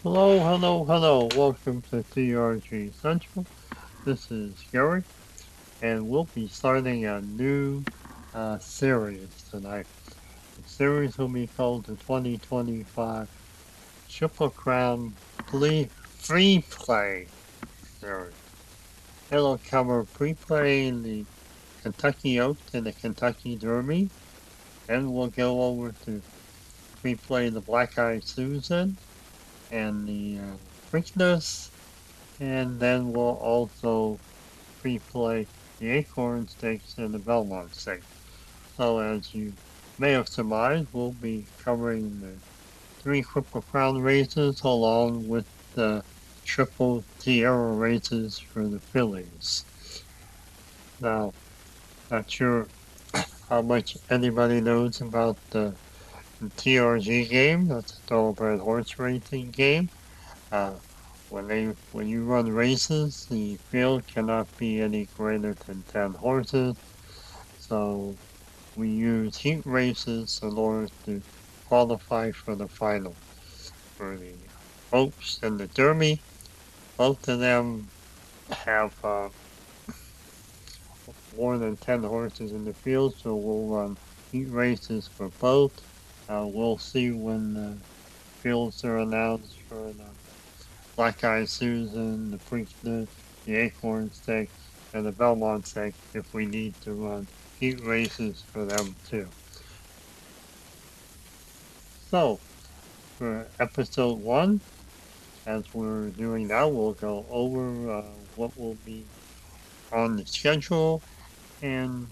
Hello, hello, hello. Welcome to TRG Central. This is Gary, and we'll be starting a new series tonight. The series will be called the 2025 Triple Crown Free Play series. It'll cover pre-playing the Kentucky Oaks and the Kentucky Derby. Then we'll go over to pre-play the Black Eyed Susan and the Preakness. And then we'll also pre-play the Acorn Stakes and the Belmont Stakes. So as you may have surmised, we'll be covering the three Triple Crown races along with the Triple Tiara races for the Fillies. Now, not sure how much anybody knows about the TRG game. That's a thoroughbred horse racing game. Uh, when you run races, the field cannot be any greater than 10 horses. So we use heat races in order to qualify for the final. For the Oaks and the Derby, both of them have more than 10 horses in the field, so we'll run heat races for both. We'll see when the fields are announced for the Black Eyed Susan, the Preakness, the Acorn Stake, and the Belmont Stake if we need to run heat races for them too. So, for episode 1, as we're doing now, we'll go over what will be on the schedule and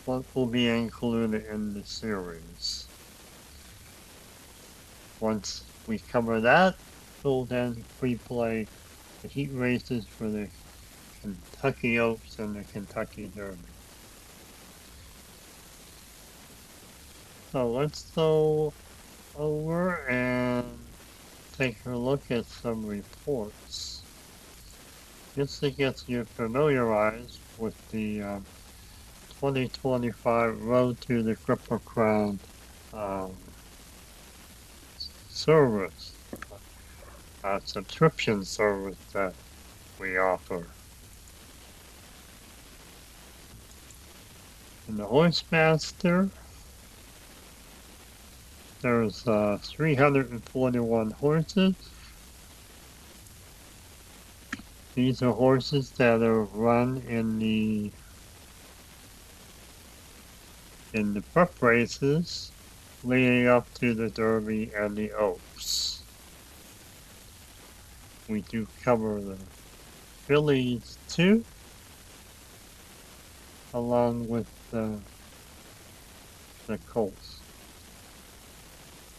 what will be included in the series. Once we cover that, we'll then pre-play the heat races for the Kentucky Oaks and the Kentucky Derby. So let's go over and take a look at some reports. Just to get you familiarized with the 2025 Road to the Triple Crown um, service, subscription service that we offer. In the Horsemaster, there's 341 horses. These are horses that are run in the prep races leading up to the Derby and the Oaks. We do cover the Fillies too, along with the Colts.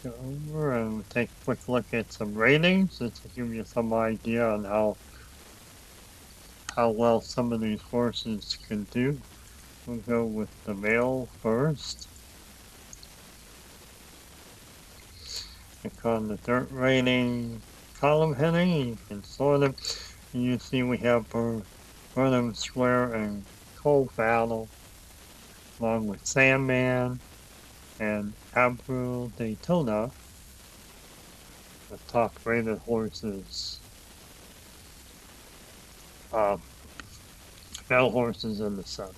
Go over and take a quick look at some ratings just to give you some idea on how well some of these horses can do. We'll go with the male first. Click on the dirt rating column heading. You can sort them. And you see we have Burnham Square and Cold Battle, along with Sandman and Abril Daytona, the top rated horses. Male horses in the sun.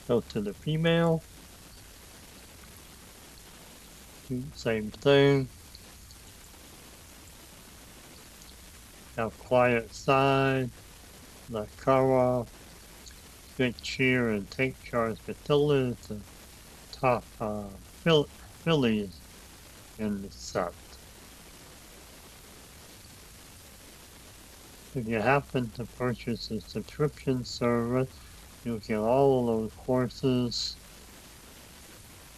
Go to the female. Same thing. Have Quiet Side, La Cara, Good Cheer, and Take Charge Matilda is the top Fillies in the set. If you happen to purchase a subscription service, you'll get all of those horses,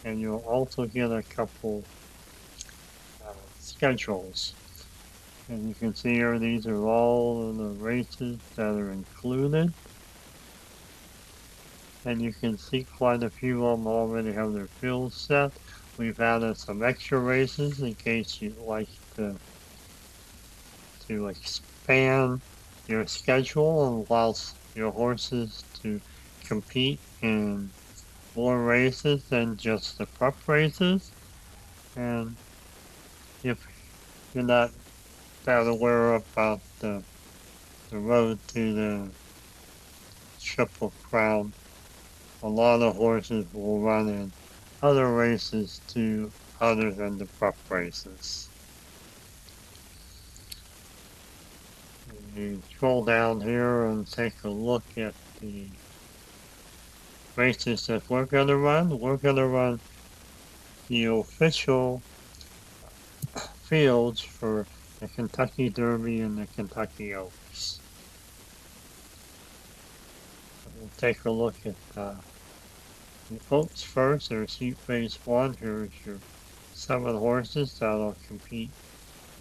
and you'll also get a couple schedules. And you can see here, these are all of the races that are included. And you can see quite a few of them already have their field set. We've added some extra races in case you'd like to expand your schedule and allows your horses to compete in more races than just the prep races. And if you're not that aware about the road to the Triple Crown, a lot of horses will run in other races too, other than the prep races. You scroll down here and take a look at the races that we're going to run. We're going to run the official fields for the Kentucky Derby and the Kentucky Oaks. We'll take a look at the Oaks first. There's Heat Race 1. Here's your 7 horses that'll compete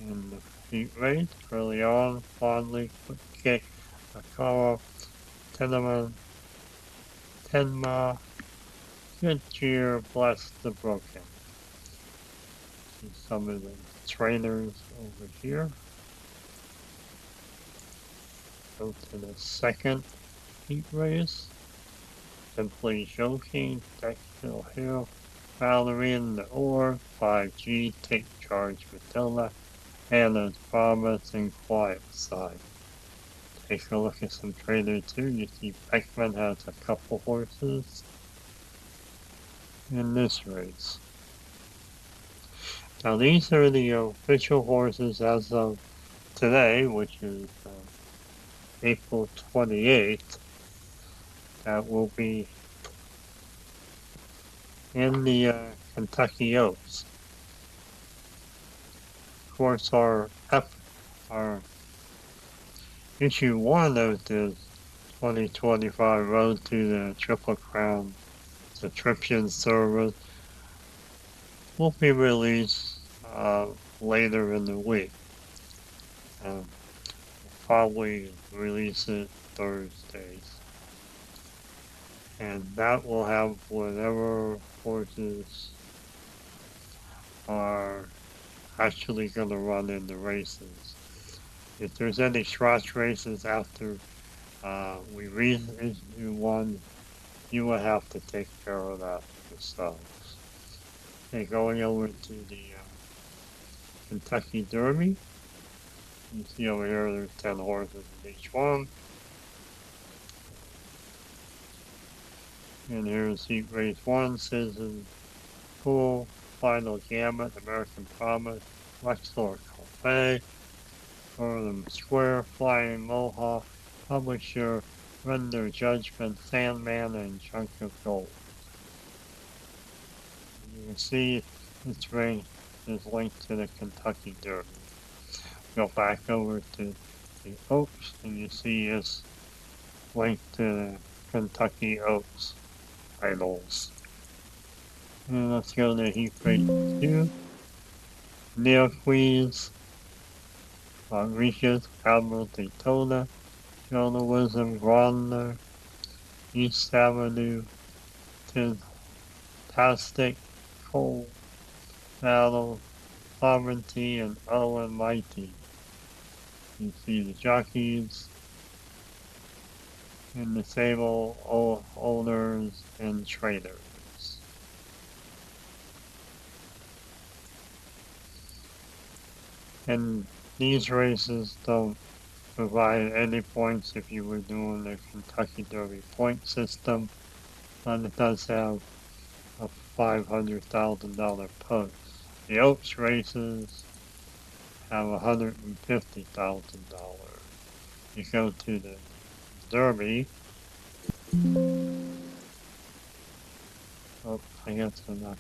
in the heat race. Early on, Fondly, Quick Kick, Akara, Tenement, Tenma, Good Cheer, Bless the Broken. See some of the trainers over here. Go to the second heat race. Simply Joking, Dexter Hill, Valerie in the Org, 5G, Take Charge Matilda, Anna's Promise, and Quiet Side. Take a look at some trainers too. You see Beckman has a couple horses in this race. Now these are the official horses as of today, which is April 28th, that will be in the Kentucky Oaks. Of course, our issue 1 of the 2025 Road to the Triple Crown subscription service will be released later in the week. We'll probably release it Thursdays. And that will have whatever horses are actually going to run in the races. If there's any trot races after we reissue one, you will have to take care of that yourselves. Okay, going over to the Kentucky Derby. You see over here there's 10 horses in each one. And here's Heat Race 1, Citizen Pool, Final Gamut, American Promise, Luxor Cafe, Harlem Square, Flying Mohawk, Publisher, Render Judgment, Sandman, and Chunk of Gold. You can see this race is linked to the Kentucky Derby. Go back over to the Oaks, and you see it's linked to the Kentucky Oaks titles. And let's go to Heat Race 2. Neil Queens, Rodriguez, Admiral Daytona, Journalism, Grandler, East Avenue, Fantastic, Cold, Battle, Sovereignty, and Owen Mighty. You see the jockeys and the stable owners and traders. And these races don't provide any points if you were doing the Kentucky Derby point system, but it does have a $500,000 post. The Oaks races have $150,000. You go to the Derby. Oh, I guess I'm not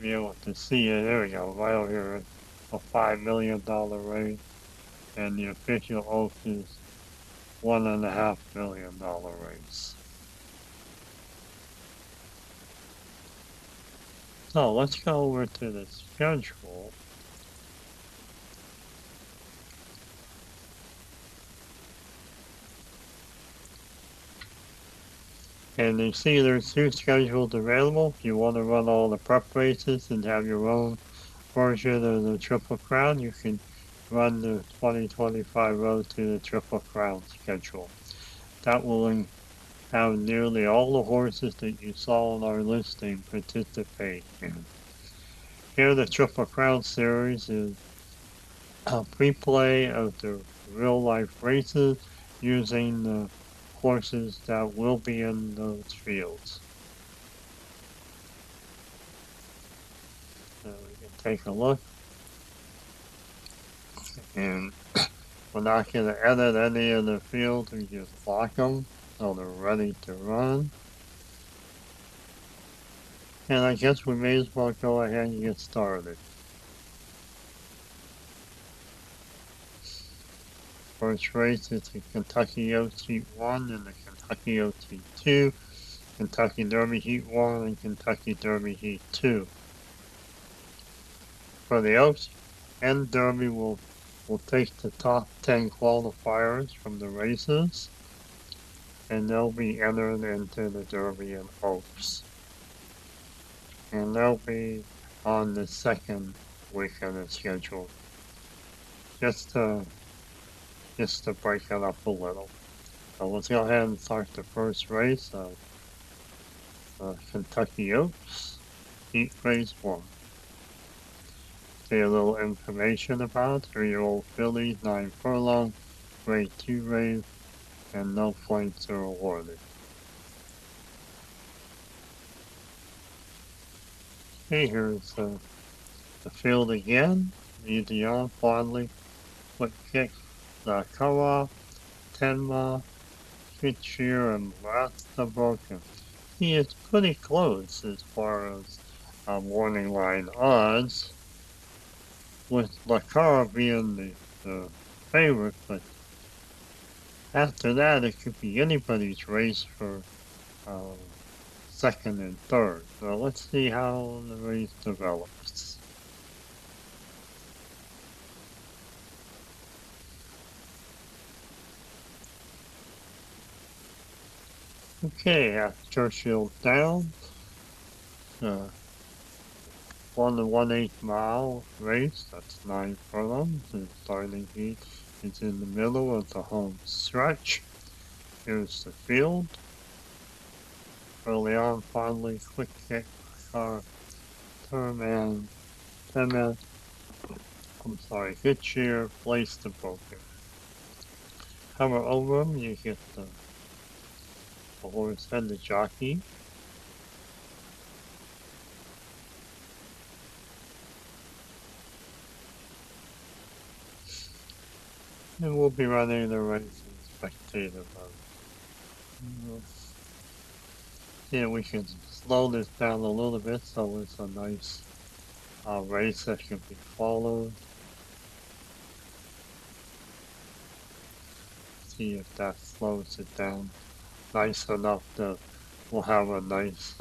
be able to see it. There we go. Right over here, a $5 million race, and the official Oaks is $1.5 million race. So let's go over to the schedule. And you see there's 2 schedules available. If you want to run all the prep races and have your own version of the Triple Crown, you can run the 2025 Road to the Triple Crown schedule. That will have nearly all the horses that you saw on our listing participate in. Here the Triple Crown series is pre-play of the real-life races using the horses that will be in those fields. So we can take a look, and we're not going to edit any of the fields, we just lock them so they're ready to run. And I guess we may as well go ahead and get started. First race is the Kentucky Oaks Heat 1 and the Kentucky Oaks Heat 2, Kentucky Derby Heat 1 and Kentucky Derby Heat 2. For the Oaks and Derby, we'll take the top 10 qualifiers from the races, and they'll be entered into the Derby and Oaks. And they'll be on the second weekend of schedule. Just to break it up a little. So let's go ahead and start the first race of Kentucky Oaks, Heat Race 1. See a little information about 3-year-old fillies, 9 furlong, grade 2 race, and no points are awarded. Okay, here's the field again. Easy on, Fondly, quick kick, come off, 10 mile, good shear, and lots of broken. He is pretty close as far as warning line odds, with Lacara being the favorite, but after that it could be anybody's race for second and third. So let's see how the race develops. Okay, after Churchill down, 1 1/8 mile race, that's 9 furlongs. The starting heat is in the middle of the home stretch. Here's the field. Early on, Fondly, quick kick, car, turn man, 10 man, good shear, place the broken. Hover over him, you get the horse and the jockey. And we'll be running the race in spectator mode. Yeah, we can slow this down a little bit so it's a nice race that can be followed. See if that slows it down nice enough that we'll have a nice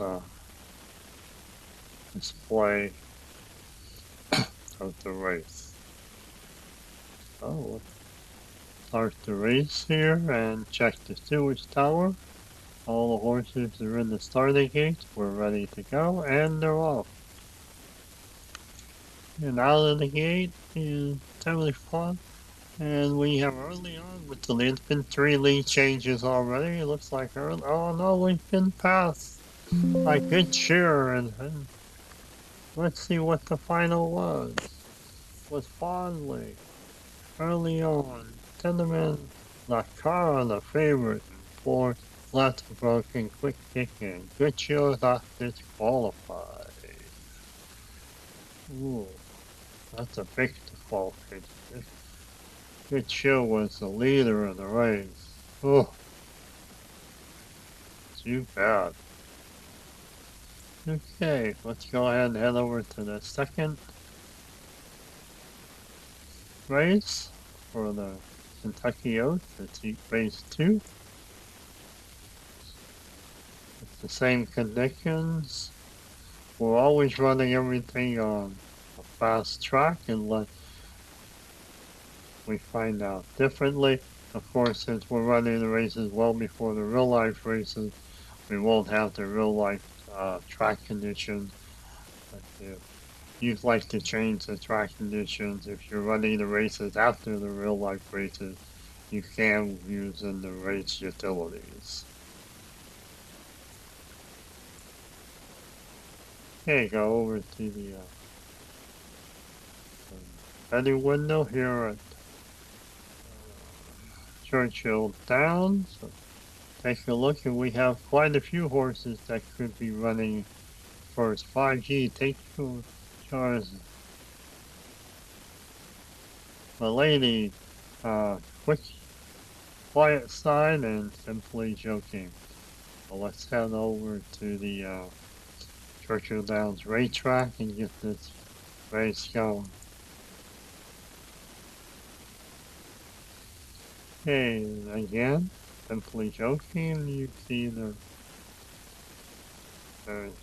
display of the race. So let's start the race here and check the sewage tower. All the horses are in the starting gate. We're ready to go, and they're off. And out of the gate is totally fun. And we have early on with the infantry lead changes already. It looks like early. Oh no, we've been passed by good cheer, and let's see what the final was. Was Fondly early on. Tenderman, Lakara the favorite, and 4 lots of broken, quick kicking. Good cheer got disqualified. Ooh, that's a big disqualification. Good Chill was the leader of the race. Oh, too bad. Okay, let's go ahead and head over to the second race for the Kentucky Oaks. It's race 2. It's the same conditions. We're always running everything on a fast track unless we find out differently. Of course, since we're running the races well before the real life races, we won't have the real life track conditions. But if you'd like to change the track conditions, if you're running the races after the real life races, you can use in the race utilities. Okay, go over to the betting window here at Churchill Downs. So take a look, and we have quite a few horses that could be running first. 5G, take your choice. The lady, quick, quiet side, and simply joking. Well, let's head over to the Churchill Downs racetrack and get this race going. Okay, again, simply joking, you see the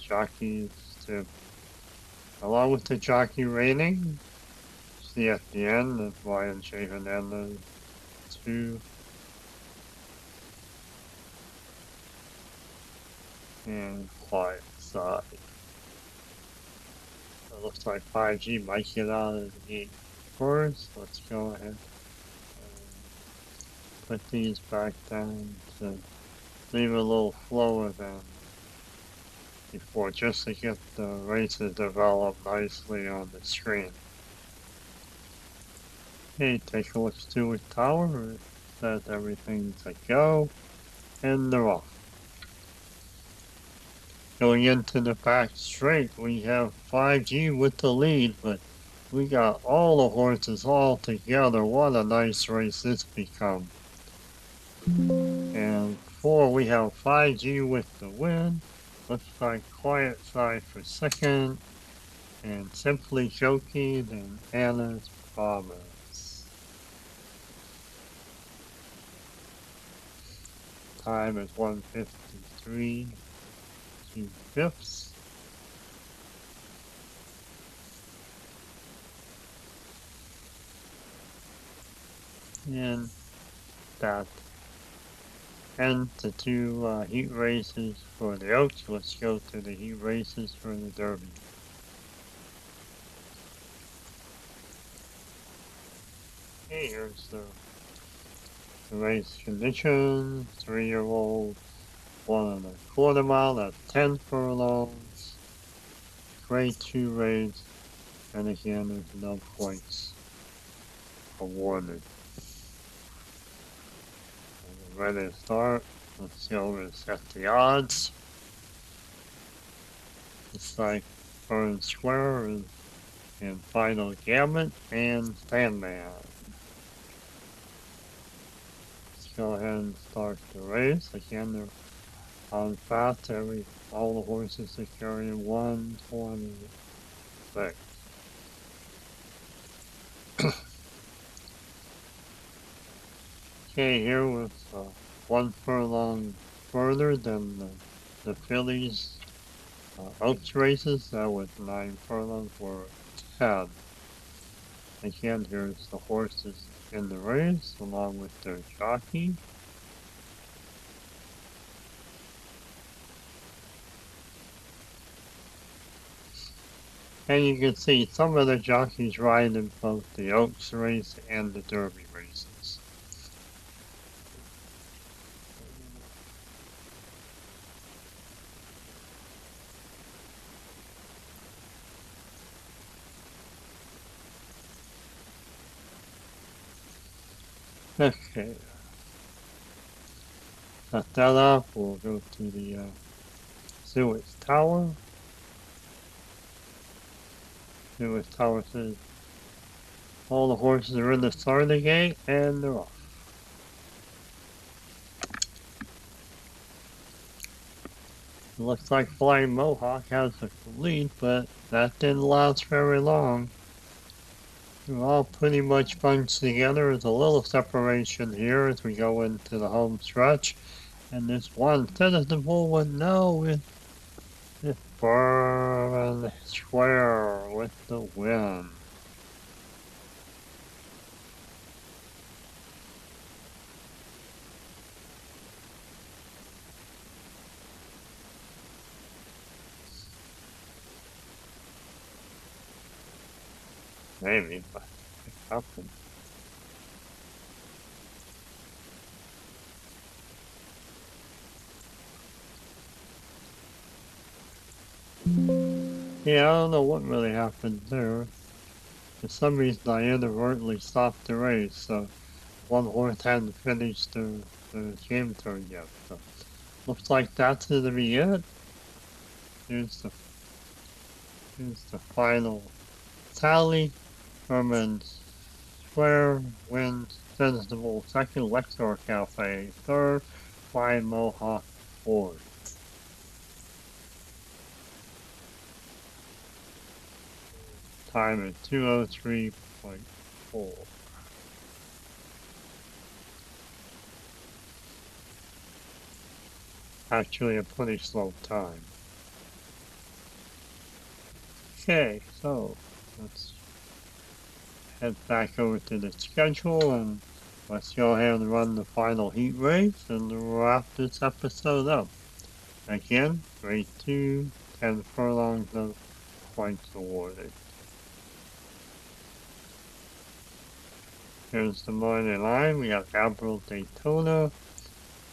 jockeys to, along with the jockey rating, see at the end of Ryan J. Hernandez 2 and quiet side. It looks like 5G might get out of the gate first. Let's go ahead and put these back down to leave a little flow of them before, just to get the races developed nicely on the screen. Okay, take a look at Stewart Tower, set everything to go, and they're off. Going into the back straight, we have 5G with the lead, but we got all the horses all together. What a nice race this become. And 4, we have 5G with the win. Looks like quiet side for second, and simply joking and Anna's promise. Time is 1:53, 2/5. And that ends the 2 heat races for the Oaks. Let's go to the heat races for the Derby. Okay, here's the race conditions. 3-year-old, 1 1/4 mile at 10 furlongs. Grade 2 race, and again, there's no points awarded. And we're ready to start. Let's go and set the odds. It's like Burn Square and Final Gambit and Sandman. Let's go ahead and start the race. Again, they're on fast. All the horses are carrying 126. Okay, here with 1 furlong further than the Fillies Oaks races. That was 9 furlongs for 10. Again, here's the horses in the race along with their jockey. And you can see some of the jockeys ride in both the Oaks race and the Derby races. Okay. Set that up. We'll go to the Stewart Tower. Stewart Tower says all the horses are in the starting gate and they're off. It looks like Flying Mohawk has the lead, but that didn't last very long. They're all pretty much bunched together. There's a little separation here as we go into the home stretch. And this one Citizen Bull would know it's Burn Square with the win. Maybe, but it happened. Yeah, I don't know what really happened there. For some reason, I inadvertently stopped the race, so one horse hadn't finished the game turn yet. So looks like that's gonna be it. Here's the final tally. Herman Square wins Sensible second, Lexor Cafe third, Fly Mohawk fourth. Time is 2:03.4. Actually a pretty slow time. Okay, so let's head back over to the schedule and let's go ahead and run the final heat race and wrap this episode up. Again, grade 2, 10 furlongs of points awarded. Here's the morning line. We have Gabriel Daytona,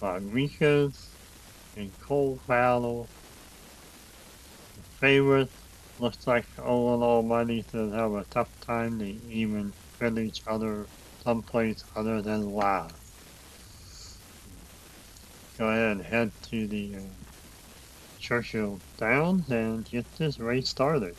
Rodriguez, and Cold Battle. The favorite looks like Owen Almighty's gonna have a tough time to even finish someplace other than last. Go ahead and head to the Churchill Downs and get this race started.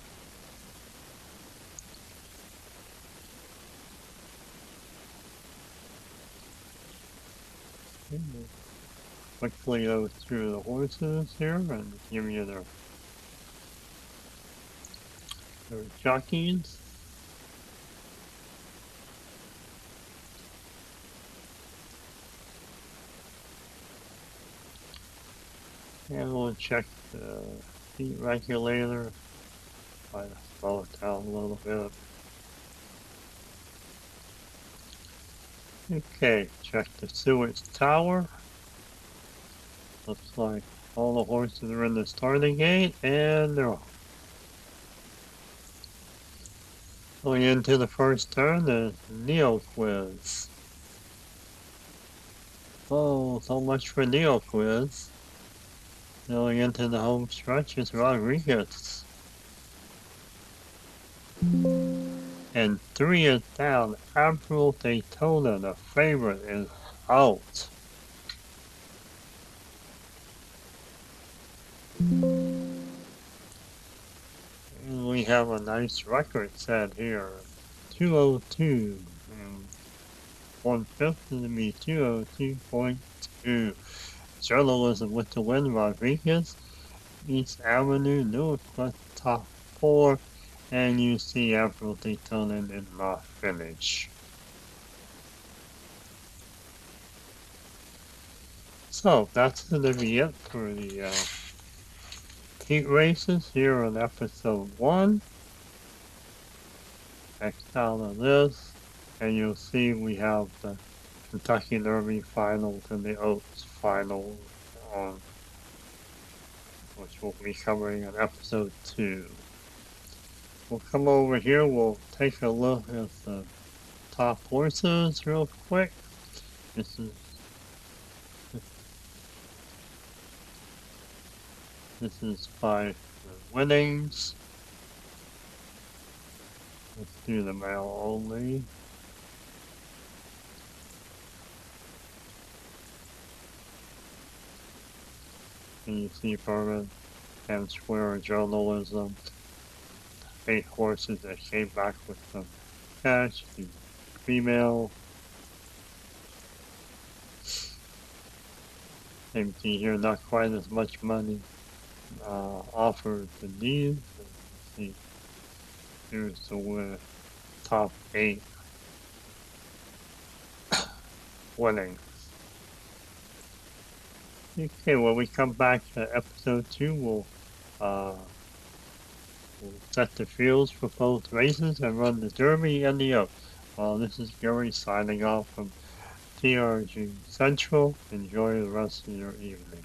Quickly go through the horses here and give you their jockeys. And we'll check the heat regulator. Try to slow it down a little bit. Okay, check the sewage tower. Looks like all the horses are in the starting gate, and they're off. Going into the first turn, the Neo Quiz. Oh, so much for Neo Quiz. Going into the home stretch is Rodriguez. And 3 is down. Admiral Daytona, the favorite, is out. And we have a nice record set here. 2:02. And 1/5 is going to be 2:02.2. Journalism with the win, Rodriguez. East Avenue, Northwest top 4. And you see Admiral Daytona in the finish. So that's going to be it for the heat races here on episode 1. Next out of this, and you'll see we have the Kentucky Derby finals and the Oaks finals on, which we'll be covering in episode 2. We'll come over here, we'll take a look at the top horses real quick. This is by the winnings. Let's do the male only. And you see Furman and Square Journalism. 8 horses that came back with some cash. The female. Same thing here, not quite as much money offered to these. See, here's the top 8 winning. Okay, when we come back to episode 2, we'll set the fields for both races and run the Derby and the Oaks. This is Gary signing off from TRG Central. Enjoy the rest of your evening.